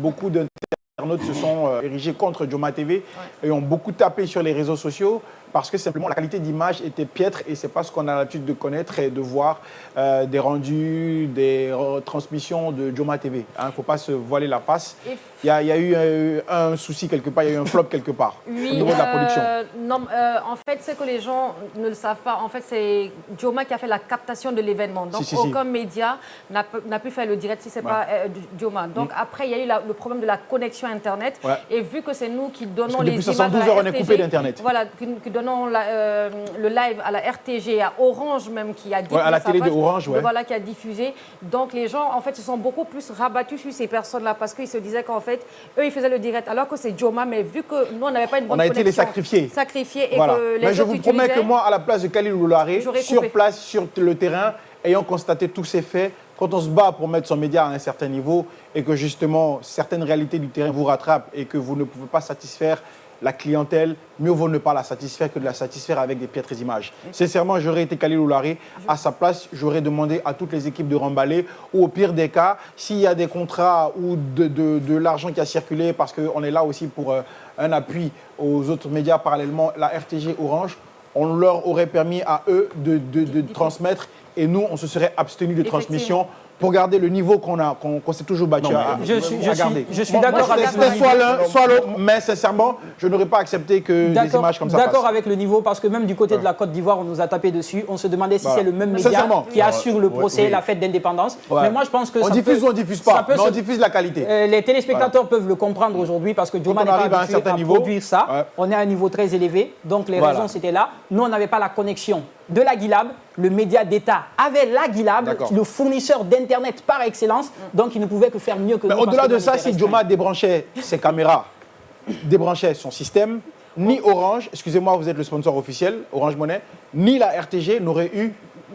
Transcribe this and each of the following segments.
beaucoup d'internautes se sont érigés contre Joma TV et ont beaucoup tapé sur les réseaux sociaux parce que simplement la qualité d'image était piètre et c'est pas ce qu'on a l'habitude de connaître et de voir des rendus, des transmissions de Joma TV. Il ne faut pas se voiler la face. Il y a eu un souci quelque part, il y a eu un flop quelque part au niveau de la production. Non, en fait, ce que les gens ne le savent pas, en fait, c'est Joma qui a fait la captation de l'événement. Donc, aucun média n'a pu faire le direct si ce n'est pas Joma. Donc, après, il y a eu le problème de la connexion Internet. Et vu que c'est nous qui donnons les images à la RTG, 72 heures, on est coupé d'Internet. Voilà, qui donnons le live à la RTG, à Orange même, qui a diffusé à la télé de Orange, voilà, qui a diffusé. Donc, les gens, en fait, se sont beaucoup plus rabattus sur ces personnes-là parce qu'ils se disaient qu'en fait, eux, ils faisaient le direct, alors que c'est Joma, mais vu que nous, on n'avait pas une bonne connexion. On a été les sacrifiés. Sacrifiés et voilà. que les Mais je vous promets que moi, à la place de Khalil Oularé, sur place, sur le terrain, ayant constaté tous ces faits, quand on se bat pour mettre son média à un certain niveau et que justement certaines réalités du terrain vous rattrapent et que vous ne pouvez pas satisfaire la clientèle, mieux vaut ne pas la satisfaire que de la satisfaire avec des piètres images. Sincèrement, j'aurais été Khalil Oularé. À sa place, j'aurais demandé à toutes les équipes de remballer ou au pire des cas, s'il y a des contrats ou de l'argent qui a circulé, parce qu'on est là aussi pour un appui aux autres médias parallèlement, la RTG Orange, on leur aurait permis à eux de transmettre et nous, on se serait abstenu de transmission pour garder le niveau qu'on s'est toujours battu à garder. Je suis d'accord avec c'était soit l'un, soit l'autre, mais sincèrement, je n'aurais pas accepté que des images comme ça passent. D'accord avec le niveau, parce que même du côté de la Côte d'Ivoire, on nous a tapé dessus. On se demandait si c'est le même média qui assure le procès, la fête d'indépendance. Mais moi, je pense que on diffuse ou on diffuse pas, mais on diffuse la qualité. Les téléspectateurs peuvent le comprendre aujourd'hui parce que Joma n'est pas habitué à produire ça. On est à un niveau très élevé, donc les raisons c'était là. Nous, on n'avait pas la connexion de la Guilab, le média d'État avait la Guilab, le fournisseur d'Internet par excellence, donc il ne pouvait que faire mieux que nous. Mais au-delà de ça, si Joma débranchait ses caméras, débranchait son système, ni Orange, excusez-moi, vous êtes le sponsor officiel, Orange Money, ni la RTG n'aurait eu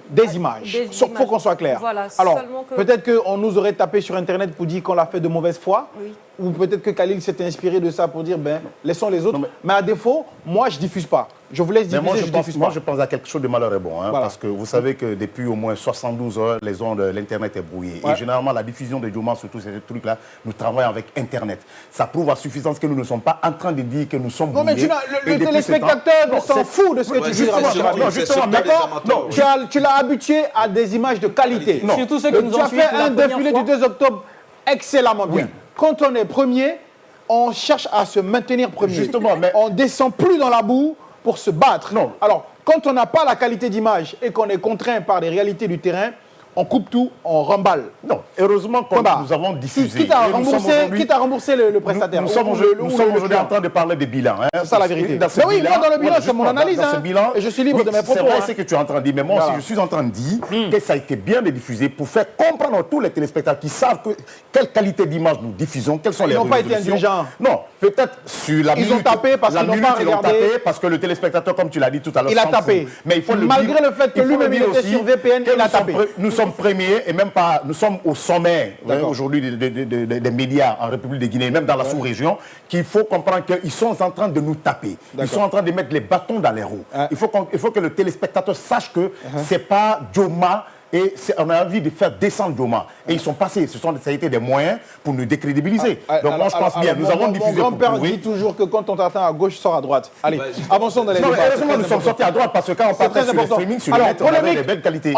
des images. Il faut qu'on soit clair. Voilà, alors, peut-être qu'on nous aurait tapé sur Internet pour dire qu'on l'a fait de mauvaise foi, ou peut-être que Khalil s'est inspiré de ça pour dire, ben, laissons les autres. Mais à défaut, moi, je ne diffuse pas. Je vous laisse diffuser, moi, je pense à quelque chose de malheureux bon, parce que vous savez que depuis au moins 72 heures, les ondes de l'Internet est brouillée. Et généralement, la diffusion de Joma sur tous ces trucs-là, nous travaillons avec Internet. Ça prouve à suffisance que nous ne sommes pas en train de dire que nous sommes brouillés. Non, mais le téléspectateur s'en fout de ce que tu dis. Non, justement, d'accord. Tu l'as habitué à des images de qualité. Surtout ceux qui nous ont suivi. Tu as fait un défilé du 2 octobre excellemment bien. Quand on est premier, on cherche à se maintenir premier. Justement, mais on ne descend plus dans la boue pour se battre. Non. Alors, quand on n'a pas la qualité d'image et qu'on est contraint par les réalités du terrain, on coupe tout, on remballe. Non, heureusement que nous avons diffusé. Quitte à rembourser le prestataire. Nous sommes aujourd'hui en train de parler de bilan. C'est ça la vérité. Mais oui, moi dans le bilan, c'est mon analyse. Et je suis libre de mes propos. C'est vrai ce que tu es en train de dire, mais moi aussi je suis en train de dire que ça a été bien de diffuser pour faire comprendre à tous les téléspectateurs qui savent quelle qualité d'image nous diffusons, quelles sont les résolutions. Ils n'ont pas été indulgents. Non, peut-être sur la minute. Ils ont tapé parce qu'ils n'ont pas regardé. Parce que le téléspectateur, comme tu l'as dit tout à l'heure, il a tapé. Mais il faut le dire. Malgré le fait que lui-même était sur VPN, il a tapé. Nous sommes premiers et même pas, nous sommes au sommet aujourd'hui des médias en République de Guinée, même dans la sous-région, qu'il faut comprendre qu'ils sont en train de nous taper. Ils sont en train de mettre les bâtons dans les roues. Il faut que le téléspectateur sache que c'est pas Joma. Et on a envie de faire descendre Joma. Et ils sont passés. Ça a été des moyens pour nous décrédibiliser. Donc moi, je pense bien. Nous avons diffusé pour prouver. Mon grand-père dit toujours que quand on t'attend à gauche, sort à droite. Allez, avançons dans les débats. Heureusement, nous sommes sortis à droite parce que quand on parle sur le streaming, sur le net, on avait des belles qualités.